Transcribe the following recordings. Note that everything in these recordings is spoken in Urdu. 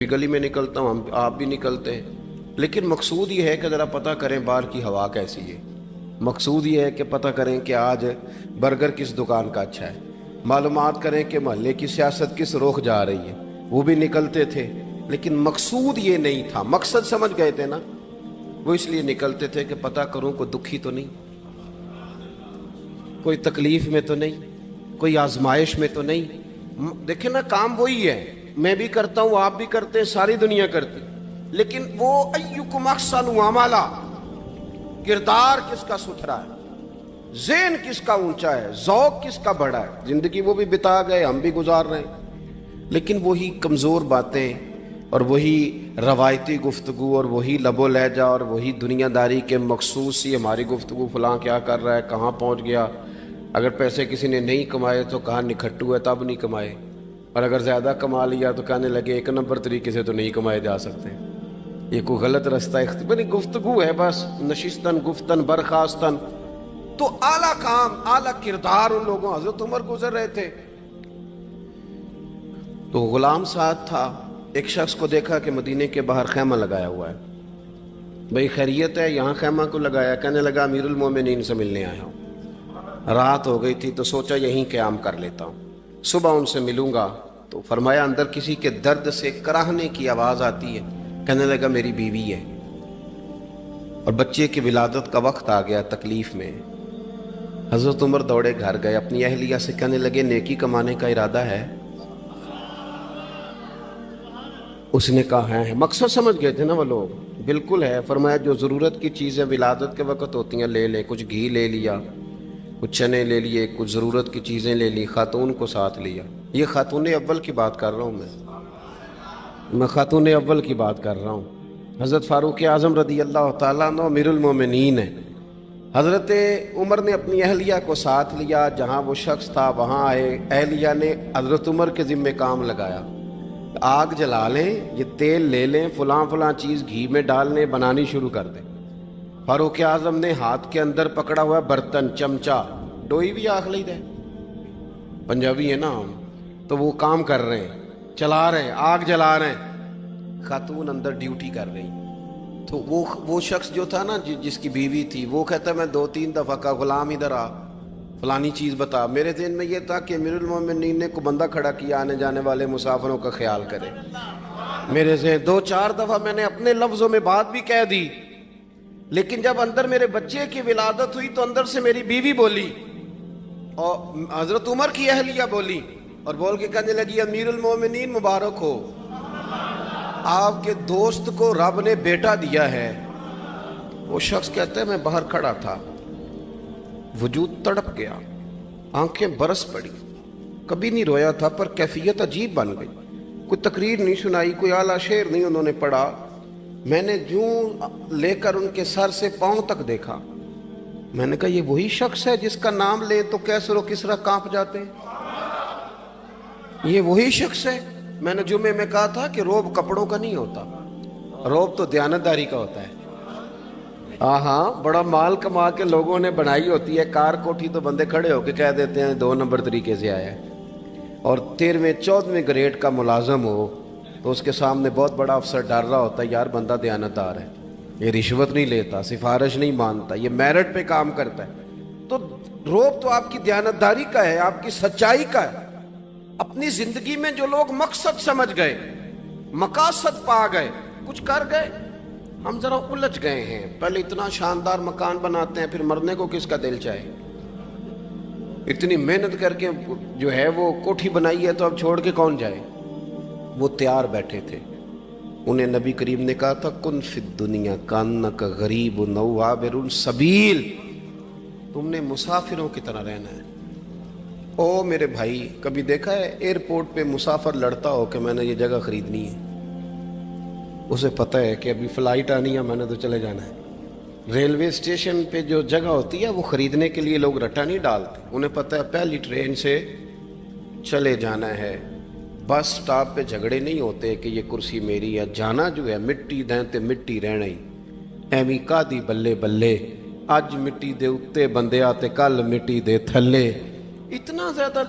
گلی میں نکلتا ہوں، آپ بھی نکلتے ہیں، لیکن مقصود یہ ہے کہ ذرا پتہ کریں باہر کی ہوا کیسی ہے۔ مقصود یہ ہے کہ پتہ کریں کہ آج برگر کس دکان کا اچھا ہے، معلومات کریں کہ محلے کی سیاست کس رخ جا رہی ہے۔ وہ بھی نکلتے تھے، لیکن مقصود یہ نہیں تھا۔ مقصد سمجھ گئے تھے نا، وہ اس لیے نکلتے تھے کہ پتہ کروں کوئی دکھی تو نہیں، کوئی تکلیف میں تو نہیں، کوئی آزمائش میں تو نہیں۔ دیکھیں نا، کام وہی ہے، میں بھی کرتا ہوں، آپ بھی کرتے ہیں، ساری دنیا کرتی، لیکن وہ ایکم احسن عملا، کردار کس کا ستھرا ہے، ذہن کس کا اونچا ہے، ذوق کس کا بڑا ہے۔ زندگی وہ بھی بتا گئے، ہم بھی گزار رہے ہیں، لیکن وہی کمزور باتیں اور وہی روایتی گفتگو اور وہی لب و لہجہ اور وہی دنیا داری کے مخصوص سی ہماری گفتگو، فلاں کیا کر رہا ہے، کہاں پہنچ گیا۔ اگر پیسے کسی نے نہیں کمائے تو کہاں نکھٹو ہے، تب نہیں کمائے، اور اگر زیادہ کما لیا تو کہنے لگے ایک نمبر طریقے سے تو نہیں کمائے جا سکتے، یہ کوئی غلط رستہ اختیار گفتگو ہے بس، نشستن گفتن برخاستن۔ تو اعلیٰ کام، اعلیٰ کردار ان لوگوں، حضرت عمر گزر رہے تھے تو غلام ساتھ تھا، ایک شخص کو دیکھا کہ مدینے کے باہر خیمہ لگایا ہوا ہے۔ بھئی خیریت ہے، یہاں خیمہ کو لگایا؟ کہنے لگا امیر المومنین سے ملنے آیا ہوں، رات ہو گئی تھی تو سوچا یہیں قیام کر لیتا ہوں، صبح ان سے ملوں گا۔ تو فرمایا اندر کسی کے درد سے کراہنے کی آواز آتی ہے۔ کہنے لگا میری بیوی ہے اور بچے کی ولادت کا وقت آ گیا، تکلیف میں۔ حضرت عمر دوڑے گھر گئے، اپنی اہلیہ سے کہنے لگے نیکی کمانے کا ارادہ ہے؟ اس نے کہا ہے۔ مقصد سمجھ گئے تھے نا وہ لوگ، بالکل ہے۔ فرمایا جو ضرورت کی چیزیں ولادت کے وقت ہوتی ہیں لے لے، کچھ گھی لے لیا، کچھ چنے لے لیے، کچھ ضرورت کی چیزیں لے لی، خاتون کو ساتھ لیا۔ یہ خاتون اول کی بات کر رہا ہوں میں خاتون اول کی بات کر رہا ہوں۔ حضرت فاروق اعظم رضی اللہ تعالیٰ عنہ امیر المومنین ہیں۔ حضرت عمر نے اپنی اہلیہ کو ساتھ لیا، جہاں وہ شخص تھا وہاں آئے، اہلیہ نے حضرت عمر کے ذمہ کام لگایا، آگ جلا لیں، یہ تیل لے لیں، فلاں فلاں چیز گھی میں ڈال لیں، بنانی شروع کر دیں۔ فاروق اعظم نے ہاتھ کے اندر پکڑا ہوا برتن، چمچہ، ڈوئی بھی آخ لی دے، پنجابی ہے نا ہم، تو وہ کام کر رہے ہیں، چلا رہے ہیں، آگ جلا رہے ہیں، خاتون اندر ڈیوٹی کر رہی۔ تو وہ شخص جو تھا نا، جس کی بیوی تھی، وہ کہتا میں 2-3 دفعہ کا غلام ادھر آ، فلانی چیز بتا۔ میرے ذہن میں یہ تھا کہ امیر المومنین نے کو بندہ کھڑا کیا، آنے جانے والے مسافروں کا خیال کرے۔ میرے ذہن 2-4 دفعہ میں نے اپنے لفظوں میں بات بھی کہہ دی، لیکن جب اندر میرے بچے کی ولادت ہوئی تو اندر سے میری بیوی بولی اور حضرت عمر کی اہلیہ بولی، اور بول کے کہنے لگی امیر المومنین مبارک ہو، آپ کے دوست کو رب نے بیٹا دیا ہے۔ وہ شخص کہتا ہے میں باہر کھڑا تھا، وجود تڑپ گیا، آنکھیں برس پڑی، کبھی نہیں رویا تھا پر کیفیت عجیب بن گئی، کوئی تقریر نہیں سنائی، کوئی اعلیٰ شعر نہیں انہوں نے پڑھا، میں نے جوں لے کر ان کے سر سے پاؤں تک دیکھا، میں نے کہا یہ وہی شخص ہے جس کا نام لے تو کیسر و کسرا کانپ جاتے ہیں، یہ وہی شخص ہے۔ میں نے جمعے میں کہا تھا کہ روب کپڑوں کا نہیں ہوتا، روب تو دیانتداری کا ہوتا ہے۔ ہاں، بڑا مال کما کے لوگوں نے بنائی ہوتی ہے کار کوٹھی، تو بندے کھڑے ہو کے کہہ دیتے ہیں 2 نمبر طریقے سے آیا ہے، اور 13ویں-14ویں گریڈ کا ملازم ہو تو اس کے سامنے بہت بڑا افسر ڈر رہا ہوتا ہے، یار بندہ دیانتدار ہے، یہ رشوت نہیں لیتا، سفارش نہیں مانتا، یہ میرٹ پہ کام کرتا ہے۔ تو روب تو آپ کی دیانتداری کا ہے، آپ کی سچائی کا ہے۔ اپنی زندگی میں جو لوگ مقصد سمجھ گئے، مقاصد پا گئے، کچھ کر گئے، ہم ذرا الجھ گئے ہیں۔ پہلے اتنا شاندار مکان بناتے ہیں، پھر مرنے کو کس کا دل چاہے؟ اتنی محنت کر کے جو ہے وہ کوٹھی بنائی ہے تو اب چھوڑ کے کون جائے؟ وہ تیار بیٹھے تھے، انہیں نبی کریم نے کہا تھا کن فی الدنیا کانک غریب او عابر السبیل، تم نے مسافروں کی طرح رہنا ہے۔ او میرے بھائی، کبھی دیکھا ہے ایئرپورٹ پہ مسافر لڑتا ہو کہ میں نے یہ جگہ خریدنی ہے؟ اسے پتہ ہے کہ ابھی فلائٹ آنی ہے، میں نے تو چلے جانا ہے۔ ریلوے اسٹیشن پہ جو جگہ ہوتی ہے وہ خریدنے کے لیے لوگ رٹا نہیں ڈالتے، انہیں پتہ ہے پہلی ٹرین سے چلے جانا ہے۔ بس سٹاپ پہ جھگڑے نہیں ہوتے کہ یہ کرسی میری ہے، جانا جو ہے مٹی دیں تے مٹی رہنا ہی، ایویں کادی بلے بلے، اج مٹی دے اتے بندے آتے کل مٹی دے تھلے، اتنا زیادہ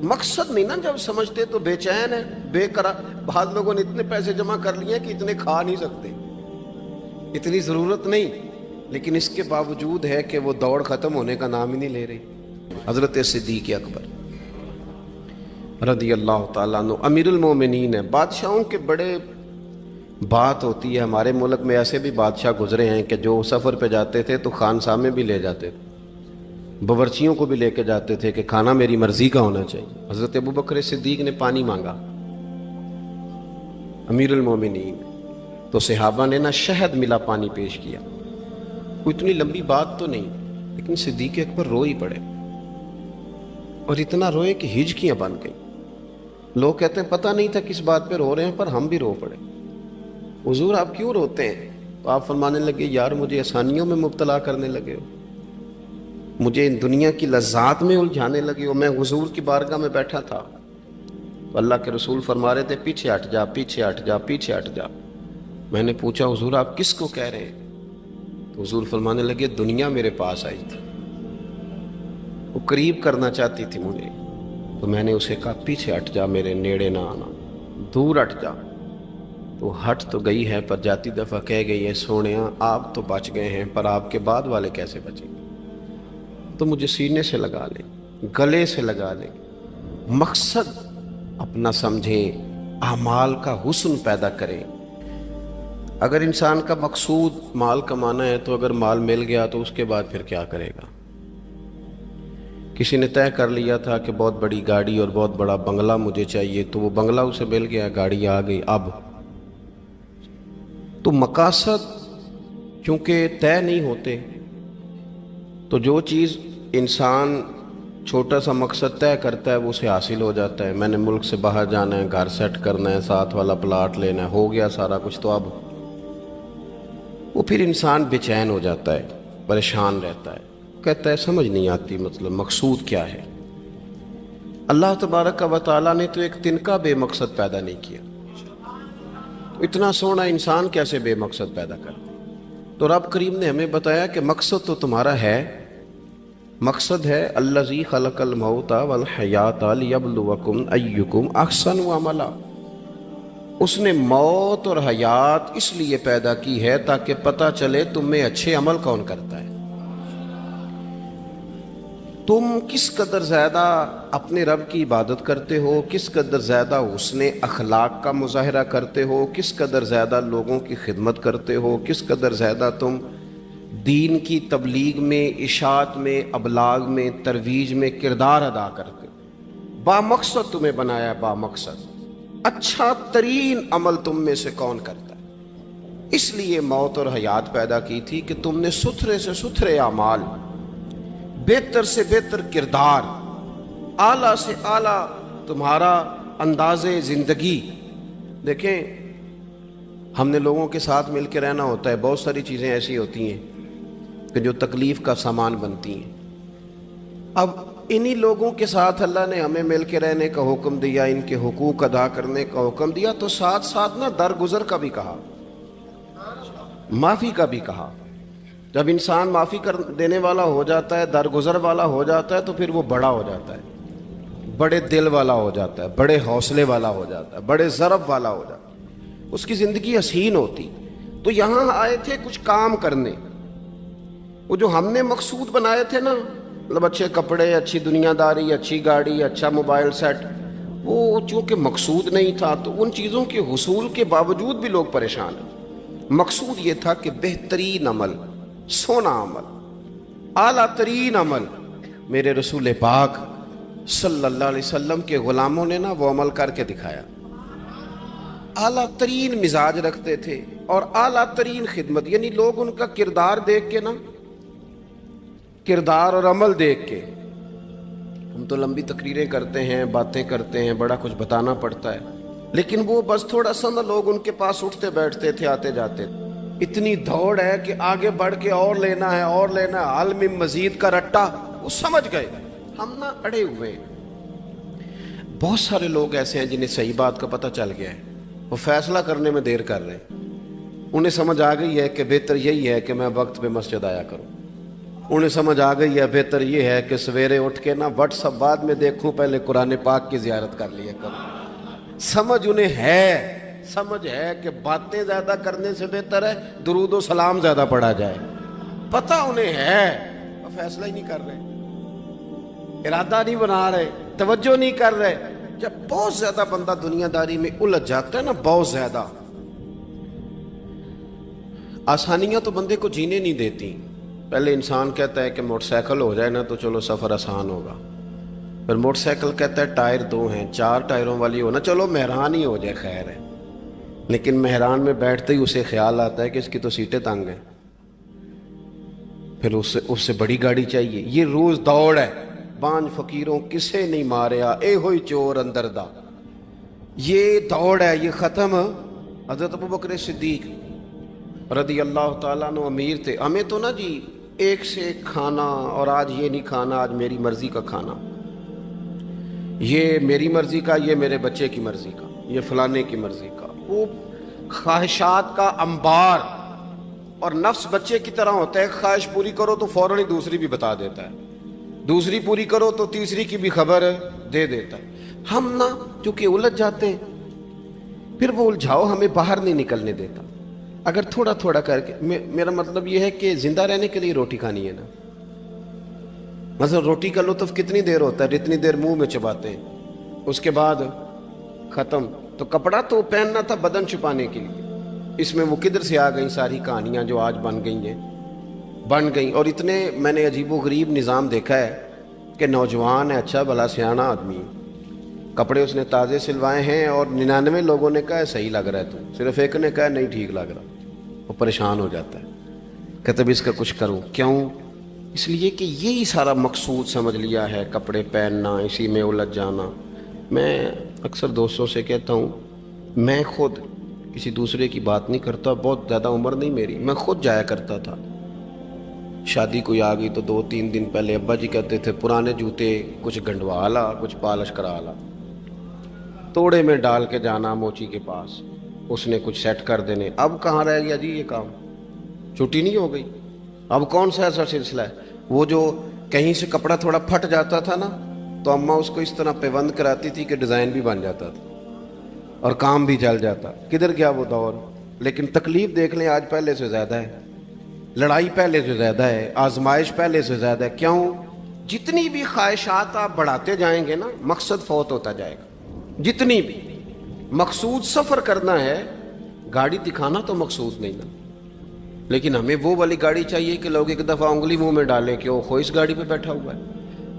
مقصد نہیں نا جب سمجھتے تو بے چین ہے، بے قرار. بعض لوگوں نے اتنے پیسے جمع کر لیے کہ اتنے کھا نہیں سکتے، اتنی ضرورت نہیں، لیکن اس کے باوجود ہے کہ وہ دوڑ ختم ہونے کا نام ہی نہیں لے رہی. حضرت صدیق اکبر رضی اللہ تعالیٰ عنہ امیر المومنین ہے. بادشاہوں کے بڑے بات ہوتی ہے. ہمارے ملک میں ایسے بھی بادشاہ گزرے ہیں کہ جو سفر پہ جاتے تھے تو خانسامے بھی لے جاتے تھے، باورچیوں کو بھی لے کے جاتے تھے کہ کھانا میری مرضی کا ہونا چاہیے. حضرت ابوبکر صدیق نے پانی مانگا، امیر المومنین، تو صحابہ نے نا شہد ملا پانی پیش کیا. کوئی اتنی لمبی بات تو نہیں، لیکن صدیق اکبر رو ہی پڑے، اور اتنا روئے کہ ہجکیاں بن گئیں. لوگ کہتے ہیں پتہ نہیں تھا کس بات پہ رو رہے ہیں، پر ہم بھی رو پڑے. حضور آپ کیوں روتے ہیں؟ تو آپ فرمانے لگے یار مجھے آسانیوں میں مبتلا کرنے لگے ہو، مجھے ان دنیا کی لذات میں الجھانے لگے ہو. میں حضور کی بارگاہ میں بیٹھا تھا تو اللہ کے رسول فرما رہے تھے پیچھے ہٹ جا، پیچھے ہٹ جا، پیچھے ہٹ جا. میں نے پوچھا حضور آپ کس کو کہہ رہے ہیں؟ تو حضور فرمانے لگے دنیا میرے پاس آئی تھی، وہ قریب کرنا چاہتی تھی مجھے، تو میں نے اسے کہا پیچھے ہٹ جا، میرے نیڑے نہ آنا، دور ہٹ جا. تو ہٹ تو گئی ہے، پر جاتی دفعہ کہہ گئی ہے سونیا آپ تو بچ گئے ہیں، پر آپ کے بعد والے کیسے بچیں گے؟ تو مجھے سینے سے لگا لیں، گلے سے لگا لیں. مقصد اپنا سمجھیں، اعمال کا حسن پیدا کریں. اگر انسان کا مقصود مال کمانا ہے تو اگر مال مل گیا تو اس کے بعد پھر کیا کرے گا؟ کسی نے طے کر لیا تھا کہ بہت بڑی گاڑی اور بہت بڑا بنگلہ مجھے چاہیے، تو وہ بنگلہ اسے مل گیا، گاڑی آ گئی. اب تو مقاصد چونکہ طے نہیں ہوتے، تو جو چیز انسان چھوٹا سا مقصد طے کرتا ہے وہ اسے حاصل ہو جاتا ہے. میں نے ملک سے باہر جانا ہے، گھر سیٹ کرنا ہے، ساتھ والا پلاٹ لینا ہے، ہو گیا سارا کچھ. تو اب وہ پھر انسان بے چین ہو جاتا ہے، پریشان رہتا ہے، کہتا ہے سمجھ نہیں آتی مطلب مقصود کیا ہے. اللہ تبارک و تعالیٰ نے تو ایک تنکا بے مقصد پیدا نہیں کیا، اتنا سونا انسان کیسے بے مقصد پیدا کر دے؟ تو رب کریم نے ہمیں بتایا کہ مقصد تو تمہارا ہے. مقصد ہے الذی خلق الموت والحیات لیبلوکم ایکم احسن عملا. اس نے موت اور حیات اس لیے پیدا کی ہے تاکہ پتہ چلے تم میں اچھے عمل کون کرتا ہے، تم کس قدر زیادہ اپنے رب کی عبادت کرتے ہو، کس قدر زیادہ حسن اخلاق کا مظاہرہ کرتے ہو، کس قدر زیادہ لوگوں کی خدمت کرتے ہو، کس قدر زیادہ تم دین کی تبلیغ میں، اشاعت میں، ابلاغ میں، ترویج میں کردار ادا کرتے ہو. با مقصد تمہیں بنایا، با مقصد. اچھا ترین عمل تم میں سے کون کرتا ہے؟ اس لیے موت اور حیات پیدا کی تھی کہ تم نے ستھرے سے ستھرے اعمال، بہتر سے بہتر کردار، اعلیٰ سے اعلیٰ تمہارا انداز زندگی. دیکھیں ہم نے لوگوں کے ساتھ مل کے رہنا ہوتا ہے، بہت ساری چیزیں ایسی ہوتی ہیں کہ جو تکلیف کا سامان بنتی ہیں. اب انہی لوگوں کے ساتھ اللہ نے ہمیں مل کے رہنے کا حکم دیا، ان کے حقوق ادا کرنے کا حکم دیا، تو ساتھ ساتھ نا درگزر کا بھی کہا، معافی کا بھی کہا. جب انسان معافی کر دینے والا ہو جاتا ہے، درگزر والا ہو جاتا ہے، تو پھر وہ بڑا ہو جاتا ہے، بڑے دل والا ہو جاتا ہے، بڑے حوصلے والا ہو جاتا ہے، بڑے ضرب والا ہو جاتا ہے، اس کی زندگی حسین ہوتی. تو یہاں آئے تھے کچھ کام کرنے. وہ جو ہم نے مقصود بنائے تھے نا، مطلب اچھے کپڑے، اچھی دنیا داری، اچھی گاڑی، اچھا موبائل سیٹ، وہ چونکہ مقصود نہیں تھا تو ان چیزوں کے حصول کے باوجود بھی لوگ پریشان ہیں. مقصود یہ تھا کہ بہترین عمل، سونا عمل، اعلیٰ ترین عمل میرے رسول پاک صلی اللہ علیہ وسلم کے غلاموں نے نا وہ عمل کر کے دکھایا. اعلیٰ ترین مزاج رکھتے تھے اور اعلیٰ ترین خدمت، یعنی لوگ ان کا کردار دیکھ کے نا، کردار اور عمل دیکھ کے. ہم تو لمبی تقریریں کرتے ہیں، باتیں کرتے ہیں، بڑا کچھ بتانا پڑتا ہے، لیکن وہ بس تھوڑا سا نا لوگ ان کے پاس اٹھتے بیٹھتے تھے، آتے جاتے. اتنی دوڑ ہے کہ آگے بڑھ کے اور لینا ہے، اور لینا ہے، عالم مزید کا رٹا. وہ سمجھ گئے، ہم نا اڑے ہوئے. بہت سارے لوگ ایسے ہیں جنہیں صحیح بات کا پتہ چل گیا ہے، وہ فیصلہ کرنے میں دیر کر رہے ہیں. انہیں سمجھ آ گئی ہے کہ بہتر یہی ہے کہ میں وقت پہ مسجد آیا کروں. انہیں سمجھ آ گئی ہے بہتر یہ ہے کہ سویرے اٹھ کے نا واٹس ایپ بعد میں دیکھوں، پہلے قرآن پاک کی زیارت کر لیا کروں۔ سمجھ انہیں ہے، سمجھ ہے کہ باتیں زیادہ کرنے سے بہتر ہے درود و سلام زیادہ پڑھا جائے، پتہ انہیں ہے، فیصلہ ہی نہیں کر رہے، ارادہ نہیں بنا رہے، توجہ نہیں کر رہے۔ جب بہت زیادہ بندہ دنیا داری میں الجھ جاتا ہے نا، بہت زیادہ، آسانیاں تو بندے کو جینے نہیں دیتی۔ پہلے انسان کہتا ہے کہ موٹر سائیکل ہو جائے نا تو چلو سفر آسان ہوگا، پھر موٹر سائیکل کہتا ہے ٹائر 2 ہیں، 4 ٹائروں والی ہو نا چلو مہران ہی ہو جائے خیر ہے، لیکن مہران میں بیٹھتے ہی اسے خیال آتا ہے کہ اس کی تو سیٹیں تنگ ہیں، پھر اس سے بڑی گاڑی چاہیے۔ یہ روز دوڑ ہے، بانج فقیروں کسے نہیں ماریا اے ہوئی چور اندر دا، یہ دوڑ ہے، یہ ختم۔ حضرت ابوبکر صدیق رضی اللہ تعالیٰ عنہ امیر تھے، ہمیں تو نا جی ایک سے ایک کھانا، اور آج یہ نہیں کھانا، آج میری مرضی کا کھانا، یہ میری مرضی کا، یہ میرے بچے کی مرضی کا، یہ فلانے کی مرضی کا، وہ خواہشات کا انبار۔ اور نفس بچے کی طرح ہوتا ہے، خواہش پوری کرو تو فوراً ہی دوسری بھی بتا دیتا ہے، دوسری پوری کرو تو تیسری کی بھی خبر دے دیتا ہے۔ ہم نا چونکہ الجھ جاتے ہیں، پھر وہ الجھاؤ ہمیں باہر نہیں نکلنے دیتا۔ اگر تھوڑا تھوڑا کر کے، میرا مطلب یہ ہے کہ زندہ رہنے کے لیے روٹی کھانی ہے نا، مثلا روٹی کا لطف کتنی دیر ہوتا ہے، جتنی دیر منہ میں چباتے ہیں، اس کے بعد ختم۔ تو کپڑا تو پہننا تھا بدن چھپانے کے لیے، اس میں وہ کدھر سے آ گئیں ساری کہانیاں جو آج بن گئیں۔ اور اتنے میں نے عجیب و غریب نظام دیکھا ہے کہ نوجوان ہے، اچھا بھلا سیانا آدمی، کپڑے اس نے تازے سلوائے ہیں، اور 99 لوگوں نے کہا ہے صحیح لگ رہا ہے، تو صرف ایک نے کہا نہیں ٹھیک لگ رہا، وہ پریشان ہو جاتا ہے، کہتے بھی اس کا کچھ کروں۔ کیوں؟ اس لیے کہ یہی سارا مقصود سمجھ لیا ہے، کپڑے پہننا، اسی میں الجھ جانا۔ میں اکثر دوستوں سے کہتا ہوں، میں خود کسی دوسرے کی بات نہیں کرتا، بہت زیادہ عمر نہیں میری، میں خود جایا کرتا تھا، شادی کوئی آ گئی تو 2-3 دن پہلے ابا جی کہتے تھے پرانے جوتے کچھ گنڈوا لا، کچھ پالش کرا لا، توڑے میں ڈال کے جانا موچی کے پاس، اس نے کچھ سیٹ کر دینے۔ اب کہاں رہ گیا جی یہ کام، چھٹی نہیں ہو گئی، اب کون سا ایسا سلسلہ ہے؟ وہ جو کہیں سے کپڑا تھوڑا پھٹ جاتا تھا نا، تو اماں اس کو اس طرح پیوند کراتی تھی کہ ڈیزائن بھی بن جاتا تھا اور کام بھی چل جاتا۔ کدھر گیا وہ دور؟ لیکن تکلیف دیکھ لیں آج پہلے سے زیادہ ہے، لڑائی پہلے سے زیادہ ہے، آزمائش پہلے سے زیادہ ہے۔ کیوں؟ جتنی بھی خواہشات آپ بڑھاتے جائیں گے نا، مقصد فوت ہوتا جائے گا۔ جتنی بھی مقصود سفر کرنا ہے، گاڑی دکھانا تو مقصود نہیں نا، لیکن ہمیں وہ والی گاڑی چاہیے کہ لوگ ایک دفعہ انگلی منہ میں ڈالیں کہ وہ خو اس گاڑی پہ بیٹھا ہوا ہے۔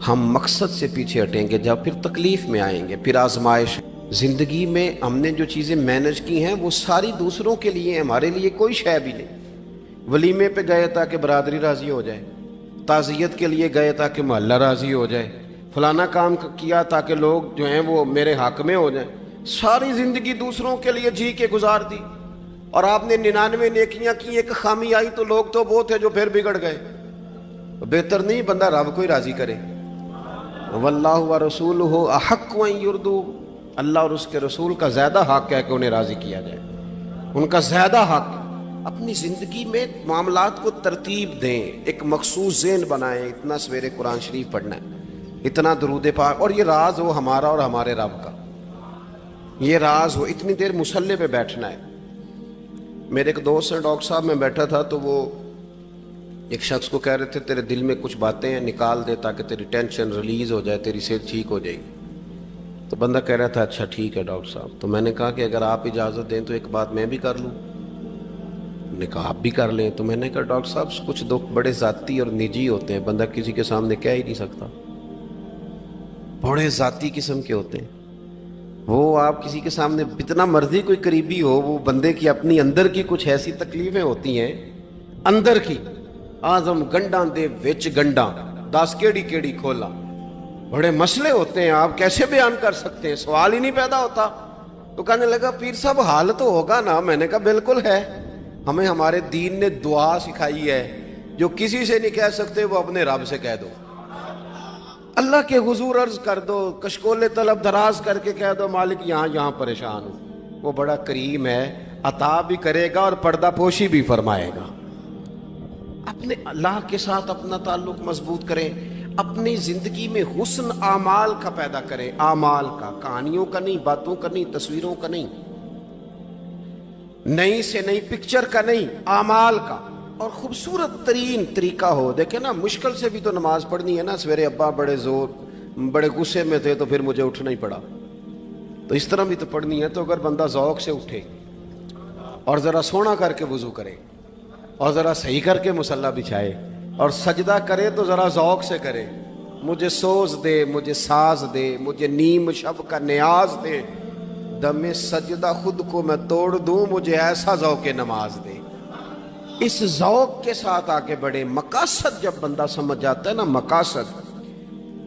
ہم مقصد سے پیچھے ہٹیں گے جب پھر تکلیف میں آئیں گے، پھر آزمائش۔ زندگی میں ہم نے جو چیزیں مینج کی ہیں وہ ساری دوسروں کے لیے، ہمارے لیے کوئی شے بھی نہیں۔ ولیمے پہ گئے تاکہ برادری راضی ہو جائے، تعزیت کے لیے گئے تاکہ محلہ راضی ہو جائے، فلانا کام کیا تاکہ لوگ جو ہیں وہ میرے حق میں ہو جائیں۔ ساری زندگی دوسروں کے لیے جی کے گزار دی، اور آپ نے 99 نیکیاں کی، ایک خامی آئی تو لوگ تو وہ تھے جو پھر بگڑ گئے۔ بہتر نہیں بندہ رب کو ہی راضی کرے۔ واللہ ورسولہ احق ان یرضوا، اللہ اور اس کے رسول کا زیادہ حق ہے کہ انہیں راضی کیا جائے، ان کا زیادہ حق۔ اپنی زندگی میں معاملات کو ترتیب دیں، ایک مخصوص ذہن بنائیں، اتنا سویرے قرآن شریف پڑھنا ہے، اتنا درود پاک، اور یہ راز ہو ہمارا اور ہمارے رب کا، یہ راز ہو، اتنی دیر مصلی پہ بیٹھنا ہے۔ میرے ایک دوست ہیں ڈاکٹر صاحب، میں بیٹھا تھا تو وہ ایک شخص کو کہہ رہے تھے تیرے دل میں کچھ باتیں ہیں، نکال دے تاکہ تیری ٹینشن ریلیز ہو جائے، تیری صحت ٹھیک ہو جائے گی۔ تو بندہ کہہ رہا تھا اچھا ٹھیک ہے ڈاکٹر صاحب۔ تو میں نے کہا کہ اگر آپ اجازت دیں تو ایک بات میں بھی کر لوں؟ نے کہا آپ بھی کر لیں۔ تو میں نے کہا ڈاکٹر صاحب کچھ دکھ بڑے ذاتی اور نجی ہوتے ہیں، بندہ کسی کے سامنے کہہ ہی نہیں سکتا، بڑے ذاتی قسم کے ہوتے ہیں، وہ آپ کسی کے سامنے جتنا مرضی کوئی قریبی ہو، وہ بندے کی اپنی اندر کی کچھ ایسی تکلیفیں ہوتی ہیں اندر کی، آزم گنڈاں دے وچ گنڈاں 10 کیڑی کھولا، بڑے مسئلے ہوتے ہیں، آپ کیسے بیان کر سکتے ہیں، سوال ہی نہیں پیدا ہوتا۔ تو کہنے لگا پیر صاحب حال تو ہوگا نا؟ میں نے کہا بالکل ہے، ہمیں ہمارے دین نے دعا سکھائی ہے، جو کسی سے نہیں کہہ سکتے وہ اپنے رب سے کہہ دو، اللہ کے حضور عرض کر دو، کشکول طلب دراز کر کے کہہ دو مالک یہاں پریشان ہوں، وہ بڑا کریم ہے، عطا بھی کرے گا اور پردہ پوشی بھی فرمائے گا۔ اپنے اللہ کے ساتھ اپنا تعلق مضبوط کریں، اپنی زندگی میں حسن اعمال کا پیدا کریں، اعمال کا، کہانیوں کا نہیں، باتوں کا نہیں، تصویروں کا نہیں، نئی سے نئی پکچر کا نہیں، اعمال کا، اور خوبصورت ترین طریقہ ہو۔ دیکھیں نا، مشکل سے بھی تو نماز پڑھنی ہے نا، سویرے ابا بڑے غصے میں تھے تو پھر مجھے اٹھنا ہی پڑا، تو اس طرح بھی تو پڑھنی ہے۔ تو اگر بندہ ذوق سے اٹھے اور ذرا سونا کر کے وضو کرے اور ذرا صحیح کر کے مصلی بچھائے اور سجدہ کرے تو ذرا ذوق سے کرے، مجھے سوز دے، مجھے ساز دے، مجھے نیم شب کا نیاز دے، دم سجدہ خود کو میں توڑ دوں، مجھے ایسا ذوق نماز دے۔ اس ذوق کے ساتھ آگے بڑھے۔ مقاصد جب بندہ سمجھ جاتا ہے نا، مقاصد،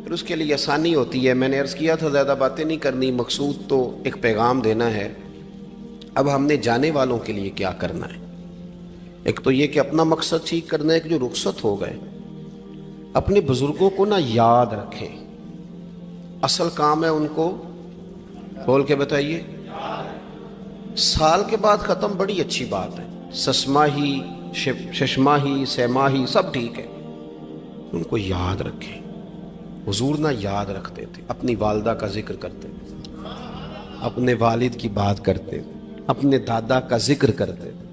پھر اس کے لیے آسانی ہوتی ہے۔ میں نے عرض کیا تھا زیادہ باتیں نہیں کرنی، مقصود تو ایک پیغام دینا ہے۔ اب ہم نے جانے والوں کے لیے کیا کرنا ہے؟ ایک تو یہ کہ اپنا مقصد ٹھیک کرنا ہے کہ جو رخصت ہو گئے، اپنے بزرگوں کو نا یاد رکھیں۔ اصل کام ہے ان کو بول کے بتائیے۔ سال کے بعد ختم، بڑی اچھی بات ہے، سسماہی، ششماہی، سیماہی سب ٹھیک ہے، ان کو یاد رکھیں۔ حضور نہ یاد رکھتے تھے، اپنی والدہ کا ذکر کرتے تھے، اپنے والد کی بات کرتے تھے، اپنے دادا کا ذکر کرتے تھے،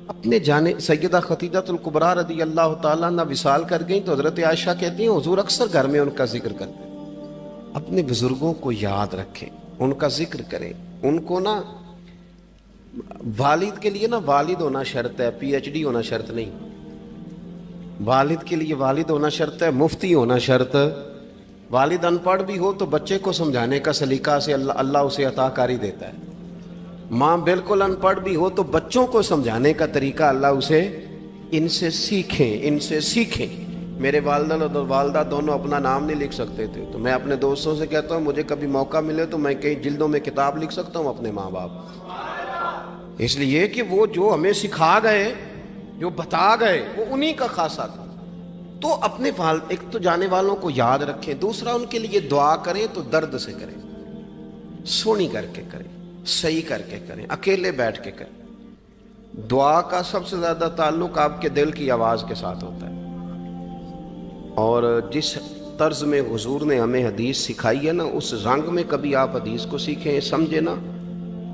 اپنے جانے سیدہ خدیجہ الکبریٰ رضی اللہ تعالیٰ عنہ وصال کر گئیں تو حضرت عائشہ کہتی ہیں حضور اکثر گھر میں ان کا ذکر کرتے تھے۔ اپنے بزرگوں کو یاد رکھیں، ان کا ذکر کریں، ان کو نا، والد کے لیے نا والد ہونا شرط ہے، پی ایچ ڈی ہونا شرط نہیں۔ والد کے لیے والد ہونا شرط ہے، مفتی ہونا شرط۔ والد ان پڑھ بھی ہو تو بچے کو سمجھانے کا سلیقہ سے اللہ اسے عطا کاری دیتا ہے۔ ماں بالکل ان پڑھ بھی ہو تو بچوں کو سمجھانے کا طریقہ اللہ اسے، ان سے سیکھیں۔ میرے والدہ اور والدہ دونوں اپنا نام نہیں لکھ سکتے تھے، تو میں اپنے دوستوں سے کہتا ہوں مجھے کبھی موقع ملے تو میں کئی جلدوں میں کتاب لکھ سکتا ہوں اپنے ماں باپ، اس لیے کہ وہ جو ہمیں سکھا گئے، جو بتا گئے، وہ انہی کا خاصہ تھا۔ تو اپنے ایک تو جانے والوں کو یاد رکھیں، دوسرا ان کے لیے دعا کریں تو درد سے کریں، سونی کر کے کریں، صحیح کر کے کریں، اکیلے بیٹھ کے کریں۔ دعا کا سب سے زیادہ تعلق آپ کے دل کی آواز کے ساتھ ہوتا ہے، اور جس طرز میں حضور نے ہمیں حدیث سکھائی ہے نا، اس رنگ میں کبھی آپ حدیث کو سیکھیں، سمجھے نا۔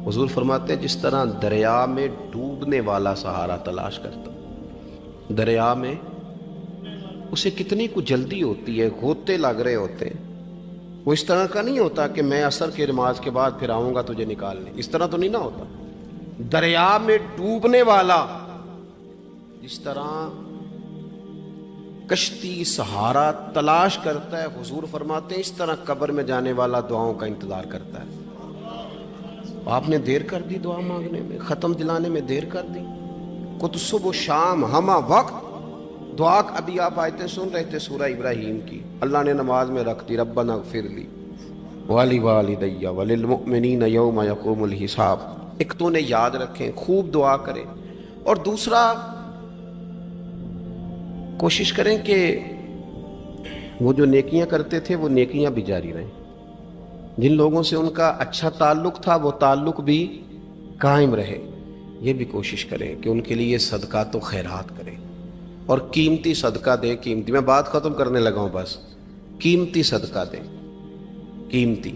حضور فرماتے ہیں جس طرح دریا میں ڈوبنے والا سہارا تلاش کرتا، دریا میں اسے کتنی کو جلدی ہوتی ہے، غوطے لگ رہے ہوتے ہیں، وہ اس طرح کا نہیں ہوتا کہ میں عصر کی نماز کے بعد پھر آؤں گا تجھے نکالنے، اس طرح تو نہیں نہ ہوتا۔ دریا میں ڈوبنے والا جس طرح کشتی سہارا تلاش کرتا ہے، حضور فرماتے ہیں اس طرح قبر میں جانے والا دعاؤں کا انتظار کرتا ہے۔ آپ نے دیر کر دی دعا مانگنے میں، ختم دلانے میں دیر کر دی، کت صبح و شام ہمہ وقت دعا۔ ابھی آپ آیتیں سن رہے تھے سورہ ابراہیم کی، اللہ نے نماز میں رکھ دی، ربنا اغفر لی ولی وللمؤمنین یوم یقوم الحساب۔ ایک تو نے یاد رکھیں، خوب دعا کریں، اور دوسرا کوشش کریں کہ وہ جو نیکیاں کرتے تھے وہ نیکیاں بھی جاری رہیں، جن لوگوں سے ان کا اچھا تعلق تھا وہ تعلق بھی قائم رہے۔ یہ بھی کوشش کریں کہ ان کے لیے صدقات و خیرات کریں، اور قیمتی صدقہ دیں۔ قیمتی، میں بات ختم کرنے لگا ہوں، بس قیمتی صدقہ دیں، قیمتی۔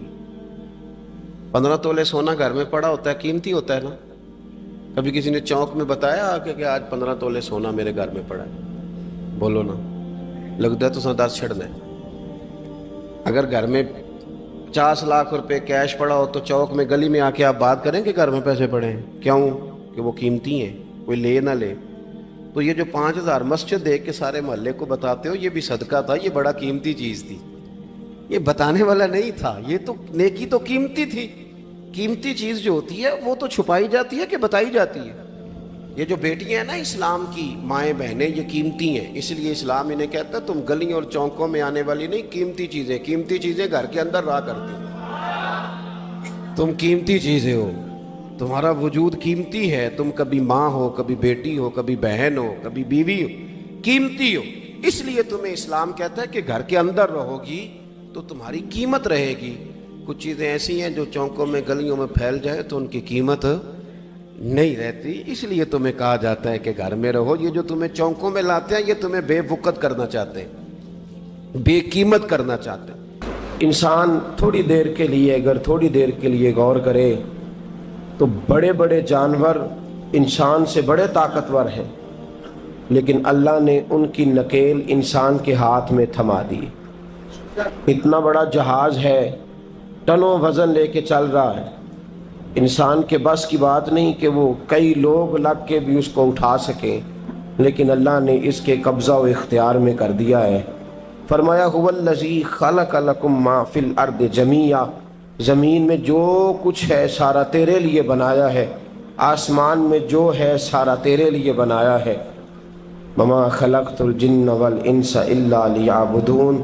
15 تولے سونا گھر میں پڑا ہوتا ہے، قیمتی ہوتا ہے نا۔ کبھی کسی نے چوک میں بتایا کہ آج 15 تولے سونا میرے گھر میں پڑا ہے؟ بولو نا، لگتا ہے تو 10 چھڑنا ہے۔ اگر گھر میں 50 لاکھ روپے کیش پڑا ہو تو چوک میں گلی میں آ کے آپ بات کریں کہ گھر میں پیسے پڑے ہیں؟ کیوں؟ کہ وہ قیمتی ہیں، کوئی لے نہ لے۔ تو یہ جو 5000 مسجد دیکھ کے سارے محلے کو بتاتے ہو، یہ بھی صدقہ تھا، یہ بڑا قیمتی چیز تھی، یہ بتانے والا نہیں تھا، یہ تو نیکی تو قیمتی تھی۔ قیمتی چیز جو ہوتی ہے وہ تو چھپائی جاتی ہے کہ بتائی جاتی ہے؟ یہ جو بیٹیاں ہیں نا اسلام کی، مائیں بہنیں، یہ قیمتی ہیں، اس لیے اسلام انہیں کہتا ہے تم گلیوں اور چوکوں میں آنے والی نہیں، قیمتی چیزیں گھر کے اندر رہا کرتی ہیں۔ تم قیمتی چیزیں ہو، تمہارا وجود قیمتی ہے، تم کبھی ماں ہو، کبھی بیٹی ہو، کبھی بہن ہو، کبھی بیوی ہو، قیمتی ہو۔ اس لیے تمہیں اسلام کہتا ہے کہ گھر کے اندر رہو گی تو تمہاری قیمت رہے گی۔ کچھ چیزیں ایسی ہیں جو چوکوں میں گلیوں میں پھیل جائے تو ان کی قیمت نہیں رہتی، اس لیے تمہیں کہا جاتا ہے کہ گھر میں رہو۔ یہ جو تمہیں چونکوں میں لاتے ہیں یہ تمہیں بے وقت کرنا چاہتے ہیں، بے قیمت کرنا چاہتے ہیں۔ انسان تھوڑی دیر کے لیے، اگر تھوڑی دیر کے لیے غور کرے تو بڑے بڑے جانور انسان سے بڑے طاقتور ہیں، لیکن اللہ نے ان کی نکیل انسان کے ہاتھ میں تھما دی۔ اتنا بڑا جہاز ہے، ٹنوں وزن لے کے چل رہا ہے، انسان کے بس کی بات نہیں کہ وہ کئی لوگ لگ کے بھی اس کو اٹھا سکیں، لیکن اللہ نے اس کے قبضہ و اختیار میں کر دیا ہے۔ فرمایا هو الذی خلق لکم ما فی الارض جمیعا، زمین میں جو کچھ ہے سارا تیرے لیے بنایا ہے، آسمان میں جو ہے سارا تیرے لیے بنایا ہے۔ وما خلقت الجن والانس الا لیعبدون،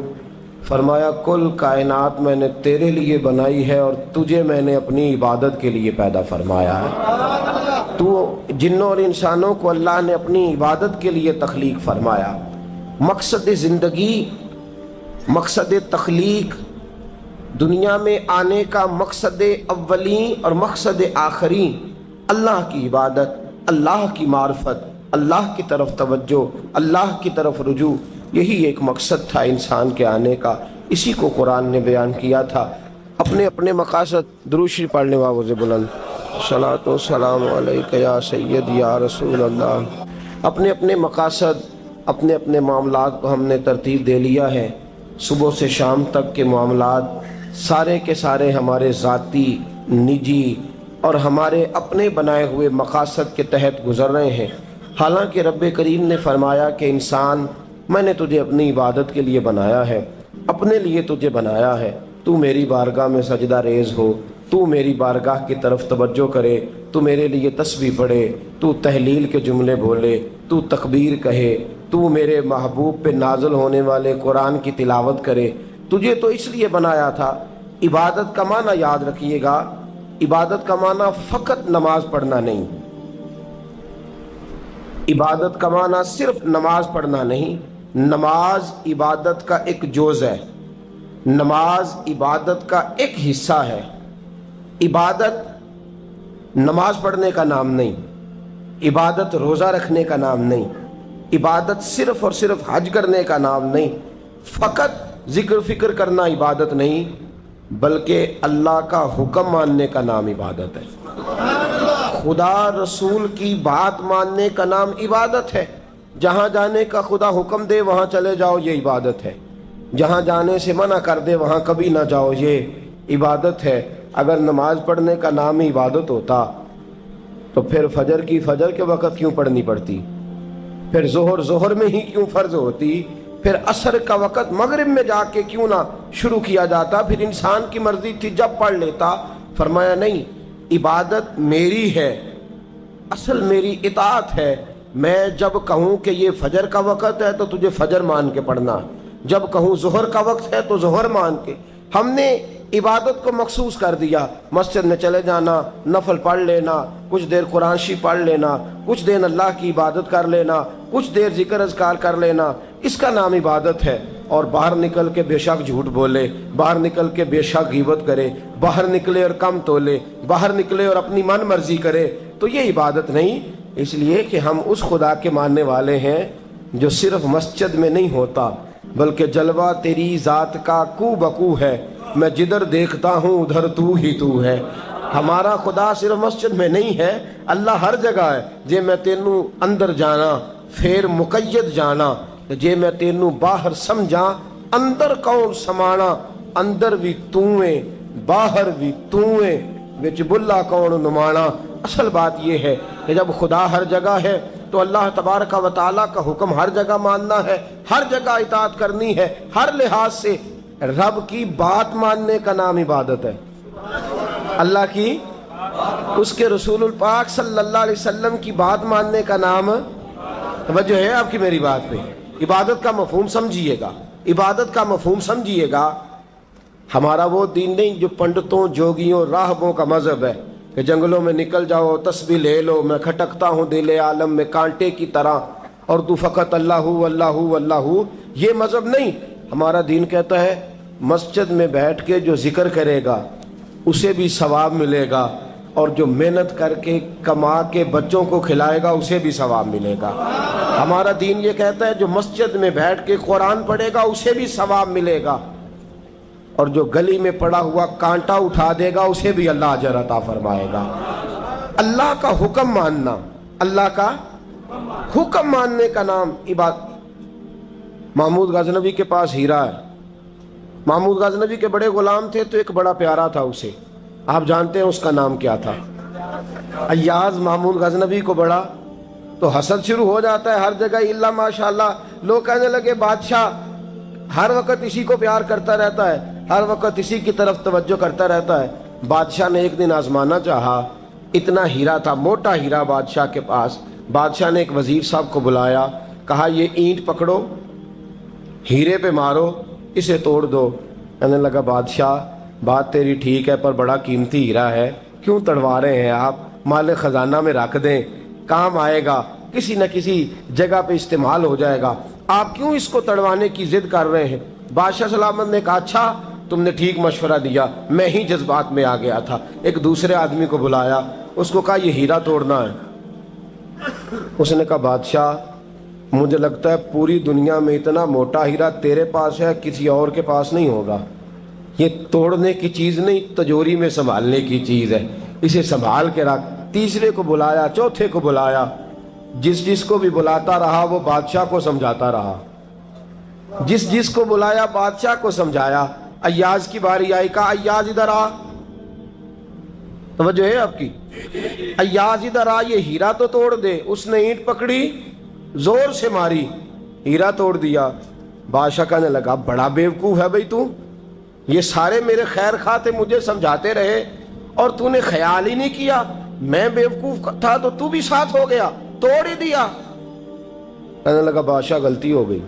فرمایا کل کائنات میں نے تیرے لیے بنائی ہے اور تجھے میں نے اپنی عبادت کے لیے پیدا فرمایا ہے۔ تو جنوں اور انسانوں کو اللہ نے اپنی عبادت کے لیے تخلیق فرمایا۔ مقصد زندگی، مقصد تخلیق، دنیا میں آنے کا مقصد اولین اور مقصد آخری اللہ کی عبادت، اللہ کی معرفت، اللہ کی طرف توجہ، اللہ کی طرف رجوع، یہی ایک مقصد تھا انسان کے آنے کا۔ اسی کو قرآن نے بیان کیا تھا۔ اپنے اپنے مقاصد، درود شریف پڑھنے والوں بلند صلاۃ و سلام علیک یا سید یا رسول اللہ۔ اپنے اپنے مقاصد، اپنے اپنے معاملات کو ہم نے ترتیب دے لیا ہے۔ صبح سے شام تک کے معاملات سارے کے سارے ہمارے ذاتی، نجی اور ہمارے اپنے بنائے ہوئے مقاصد کے تحت گزر رہے ہیں، حالانکہ رب کریم نے فرمایا کہ انسان میں نے تجھے اپنی عبادت کے لیے بنایا ہے، اپنے لیے تجھے بنایا ہے، تو میری بارگاہ میں سجدہ ریز ہو، تو میری بارگاہ کی طرف توجہ کرے، تو میرے لیے تسبیح پڑھے، تو تحلیل کے جملے بولے، تو تکبیر کہے، تو میرے محبوب پہ نازل ہونے والے قرآن کی تلاوت کرے۔ تجھے تو اس لیے بنایا تھا۔ عبادت کا معنی یاد رکھیے گا، عبادت کا معنی فقط نماز پڑھنا نہیں، عبادت کا معنی صرف نماز پڑھنا نہیں، نماز عبادت کا ایک جز ہے، نماز عبادت کا ایک حصہ ہے۔ عبادت نماز پڑھنے کا نام نہیں، عبادت روزہ رکھنے کا نام نہیں، عبادت صرف اور صرف حج کرنے کا نام نہیں، فقط ذکر فکر کرنا عبادت نہیں، بلکہ اللہ کا حکم ماننے کا نام عبادت ہے۔ خدا رسول کی بات ماننے کا نام عبادت ہے۔ جہاں جانے کا خدا حکم دے وہاں چلے جاؤ، یہ عبادت ہے۔ جہاں جانے سے منع کر دے وہاں کبھی نہ جاؤ، یہ عبادت ہے۔ اگر نماز پڑھنے کا نام ہی عبادت ہوتا تو پھر فجر کی فجر کے وقت کیوں پڑھنی پڑتی، پھر ظہر میں ہی کیوں فرض ہوتی، پھر عصر کا وقت مغرب میں جا کے کیوں نہ شروع کیا جاتا، پھر انسان کی مرضی تھی جب پڑھ لیتا۔ فرمایا نہیں، عبادت میری ہے، اصل میری اطاعت ہے۔ میں جب کہوں کہ یہ فجر کا وقت ہے تو تجھے فجر مان کے پڑھنا، جب کہوں ظہر کا وقت ہے تو ظہر مان کے۔ ہم نے عبادت کو مخصوص کر دیا، مسجد میں چلے جانا، نفل پڑھ لینا، کچھ دیر قرآن شریف پڑھ لینا، کچھ دیر اللہ کی عبادت کر لینا، کچھ دیر ذکر اذکار کر لینا، اس کا نام عبادت ہے۔ اور باہر نکل کے بے شک جھوٹ بولے، باہر نکل کے بے شک غیبت کرے، باہر نکلے اور کم تولے، باہر نکلے اور اپنی من مرضی کرے، تو یہ عبادت نہیں۔ اس لیے کہ ہم اس خدا کے ماننے والے ہیں جو صرف مسجد میں نہیں ہوتا، بلکہ جلوہ تیری ذات کا کو بکو ہے، میں جدھر دیکھتا ہوں ادھر تو ہی تو ہے۔ ہمارا خدا صرف مسجد میں نہیں ہے، اللہ ہر جگہ ہے۔ جے میں تینوں اندر جانا پھر مقید جانا، جے میں تینوں باہر سمجھا اندر کون سمانا، اندر بھی تویں باہر بھی تویں وچ بلا کون نمانا۔ اصل بات یہ ہے کہ جب خدا ہر جگہ ہے تو اللہ تبارک و تعالیٰ کا حکم ہر جگہ ماننا ہے، ہر جگہ اطاعت کرنی ہے، ہر لحاظ سے۔ رب کی بات ماننے کا نام عبادت ہے، اللہ کی، اس کے رسول الپاک صلی اللہ علیہ وسلم کی بات ماننے کا نام، توجہ ہے آپ کی میری بات پہ؟ عبادت کا مفہوم سمجھیے گا، عبادت کا مفہوم سمجھیے گا۔ ہمارا وہ دین نہیں جو پنڈتوں، جوگیوں، راہبوں کا مذہب ہے کہ جنگلوں میں نکل جاؤ، تسبیح لے لو، میں کھٹکتا ہوں دل عالم میں کانٹے کی طرح اور تو فقط اللہ اللہ اللہ، یہ مذہب نہیں۔ ہمارا دین کہتا ہے مسجد میں بیٹھ کے جو ذکر کرے گا اسے بھی ثواب ملے گا، اور جو محنت کر کے کما کے بچوں کو کھلائے گا اسے بھی ثواب ملے گا۔ ہمارا دین یہ کہتا ہے جو مسجد میں بیٹھ کے قرآن پڑھے گا اسے بھی ثواب ملے گا، اور جو گلی میں پڑا ہوا کانٹا اٹھا دے گا اسے بھی اللہ اجر عطا فرمائے گا۔ اللہ کا حکم ماننا، اللہ کا حکم ماننے کا نام عبادت۔ محمود غزنوی کے پاس ہیرا ہے، محمود غزنوی کے بڑے غلام تھے تو ایک بڑا پیارا تھا اسے، آپ جانتے ہیں اس کا نام کیا تھا؟ ایاز محمود غزنوی کو بڑا تو حسد شروع ہو جاتا ہے ہر جگہ، اللہ ماشاءاللہ، لوگ کہنے لگے بادشاہ ہر وقت اسی کو پیار کرتا رہتا ہے، ہر وقت اسی کی طرف توجہ کرتا رہتا ہے۔ بادشاہ نے ایک دن آزمانا چاہا، اتنا ہیرا تھا، موٹا ہیرا بادشاہ کے پاس۔ بادشاہ نے ایک وزیر صاحب کو بلایا، کہا یہ اینٹ پکڑو، ہیرے پہ مارو، اسے توڑ دو۔ کہنے لگا بادشاہ بات تیری ٹھیک ہے پر بڑا قیمتی ہیرا ہے، کیوں تڑوا رہے ہیں آپ؟ مال خزانہ میں رکھ دیں، کام آئے گا، کسی نہ کسی جگہ پہ استعمال ہو جائے گا، آپ کیوں اس کو تڑوانے کی ضد کر رہے ہیں؟ بادشاہ سلامت نے کہا اچھا تم نے ٹھیک مشورہ دیا، میں ہی جذبات میں آ گیا تھا۔ ایک دوسرے آدمی کو بلایا، اس کو کہا یہ ہیرا توڑنا ہے۔ اس نے کہا بادشاہ مجھے لگتا ہے پوری دنیا میں اتنا موٹا ہیرا تیرے پاس ہے، کسی اور کے پاس نہیں ہوگا، یہ توڑنے کی چیز نہیں تجوری میں سنبھالنے کی چیز ہے، اسے سنبھال کے رکھ۔ تیسرے کو بلایا، چوتھے کو بلایا، جس کو بھی بلاتا رہا وہ بادشاہ کو سمجھاتا رہا، جس کو بلایا بادشاہ کو سمجھایا۔ ایاز کی باری آئی، کہا ایاز ادھر آ، توجہ ہے آپ کی؟ ایاز ادھر آ، یہ ہیرا تو توڑ دے۔ اس نے اینٹ پکڑی، زور سے ماری، ہیرا توڑ دیا۔ بادشاہ کہنے لگا بڑا بیوقوف ہے بھئی تو، یہ سارے میرے خیر خواہ تھے، مجھے سمجھاتے رہے اور تو نے خیال ہی نہیں کیا، میں بیوقوف تھا تو بھی ساتھ ہو گیا، توڑ ہی دیا۔ کہنے لگا بادشاہ غلطی ہو گئی،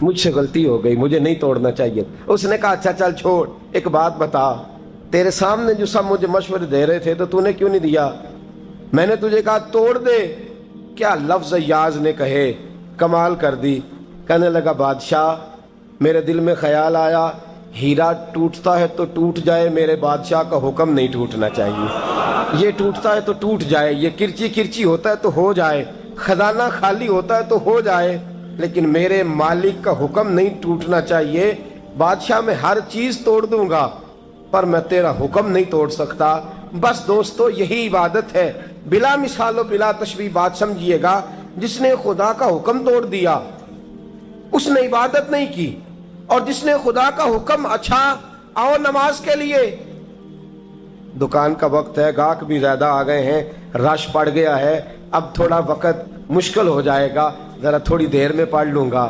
مجھ سے غلطی ہو گئی، مجھے نہیں توڑنا چاہیے۔ اس نے کہا اچھا چل چھوڑ، ایک بات بتا، تیرے سامنے جو سب مجھے مشورے دے رہے تھے تو نے کیوں نہیں دیا؟ میں نے تجھے کہا توڑ دے، کیا لفظ ایاز نے کہے، کمال کر دی۔ کہنے لگا بادشاہ میرے دل میں خیال آیا ہیرا ٹوٹتا ہے تو ٹوٹ جائے، میرے بادشاہ کا حکم نہیں ٹوٹنا چاہیے، یہ ٹوٹتا ہے تو ٹوٹ جائے، یہ کرچی کرچی ہوتا ہے تو ہو جائے، خزانہ خالی ہوتا ہے تو ہو جائے، لیکن میرے مالک کا حکم نہیں ٹوٹنا چاہیے۔ بادشاہ میں ہر چیز توڑ دوں گا پر میں تیرا حکم نہیں توڑ سکتا۔ بس دوستو یہی عبادت ہے، بلا مثال و بلا تشبیہ بات سمجھیے گا۔ جس نے خدا کا حکم توڑ دیا اس نے عبادت نہیں کی، اور جس نے خدا کا حکم اچھا آؤ نماز کے لیے، دکان کا وقت ہے، گاہک بھی زیادہ آ گئے ہیں، رش پڑ گیا ہے، اب تھوڑا وقت مشکل ہو جائے گا، ذرا تھوڑی دیر میں پڑھ لوں گا۔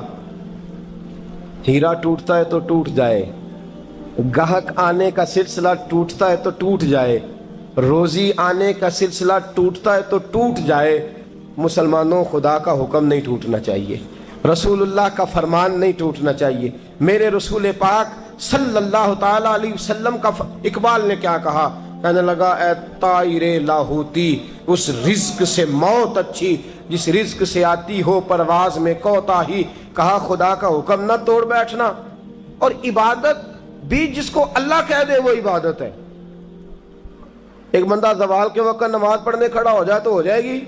ہیرا ٹوٹتا ہے تو ٹوٹ جائے، گاہک آنے کا سلسلہ ٹوٹتا ہے تو ٹوٹ جائے، روزی آنے کا سلسلہ ٹوٹتا ہے تو ٹوٹ جائے، مسلمانوں خدا کا حکم نہیں ٹوٹنا چاہیے، رسول اللہ کا فرمان نہیں ٹوٹنا چاہیے۔ میرے رسول پاک صلی اللہ تعالی علیہ وسلم کا اقبال نے کیا کہا؟ کہنے لگا اے طائر لاہوتی، اس رزق سے موت اچھی جس رزق سے آتی ہو پرواز میں کوتاہی۔ کہا خدا کا حکم نہ توڑ بیٹھنا، اور عبادت بھی جس کو اللہ کہہ دے وہ عبادت ہے۔ ایک بندہ زوال کے وقت نماز پڑھنے کھڑا ہو جائے تو ہو جائے گی،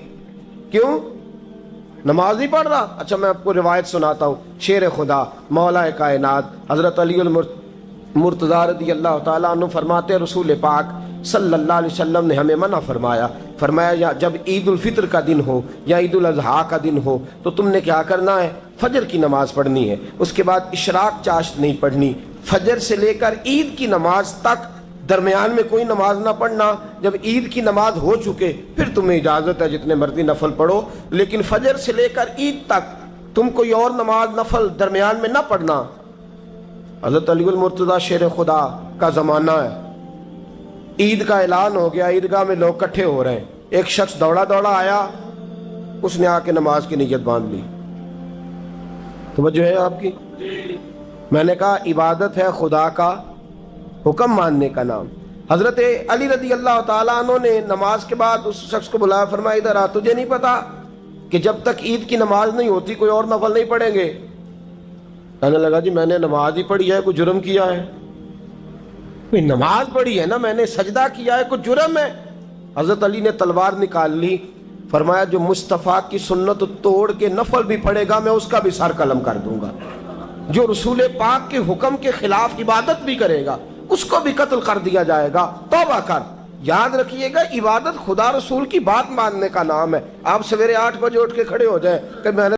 کیوں؟ نماز نہیں پڑھ رہا؟ اچھا میں آپ کو روایت سناتا ہوں، شیر خدا مولا کائنات حضرت علی المرتضی رضی اللہ تعالیٰ عنہ فرماتے رسول پاک صلی اللہ علیہ وسلم نے ہمیں منع فرمایا جب عید الفطر کا دن ہو یا عید الاضحیٰ کا دن ہو تو تم نے کیا کرنا ہے؟ فجر کی نماز پڑھنی ہے، اس کے بعد اشراق چاشت نہیں پڑھنی، فجر سے لے کر عید کی نماز تک درمیان میں کوئی نماز نہ پڑھنا۔ جب عید کی نماز ہو چکے پھر تمہیں اجازت ہے جتنے مرضی نفل پڑھو، لیکن فجر سے لے کر عید تک تم کوئی اور نماز نفل درمیان میں نہ پڑھنا۔ حضرت علی المرتضی شیر خدا کا زمانہ ہے، عید کا اعلان ہو گیا، عیدگاہ میں لوگ اکٹھے ہو رہے ہیں، ایک شخص دوڑا آیا، اس نے آ کے نماز کی نیت باندھ لی۔ توجہ ہے آپ کی؟ میں نے کہا عبادت ہے خدا کا حکم ماننے کا نام۔ حضرت علی رضی اللہ تعالیٰ عنہ نے نماز کے بعد اس شخص کو بلایا، فرمایا ادھر آ، تجھے نہیں پتا کہ جب تک عید کی نماز نہیں ہوتی کوئی اور نفل نہیں پڑھیں گے؟ کہنے لگا جی میں نے نماز ہی پڑھی ہے، کوئی جرم کیا ہے؟ کوئی نماز پڑھی ہے نا، میں نے سجدہ کیا ہے، کوئی جرم ہے؟ حضرت علی نے تلوار نکال لی، فرمایا جو مصطفیٰ کی سنت توڑ کے نفل بھی پڑھے گا میں اس کا بھی سر قلم کر دوں گا، جو رسول پاک کے حکم کے خلاف عبادت بھی کرے گا اس کو بھی قتل کر دیا جائے گا۔ توبہ کر۔ یاد رکھیے گا، عبادت خدا رسول کی بات ماننے کا نام ہے۔ آپ سویرے 8 بجے اٹھ کے کھڑے ہو جائیں کہ میں نے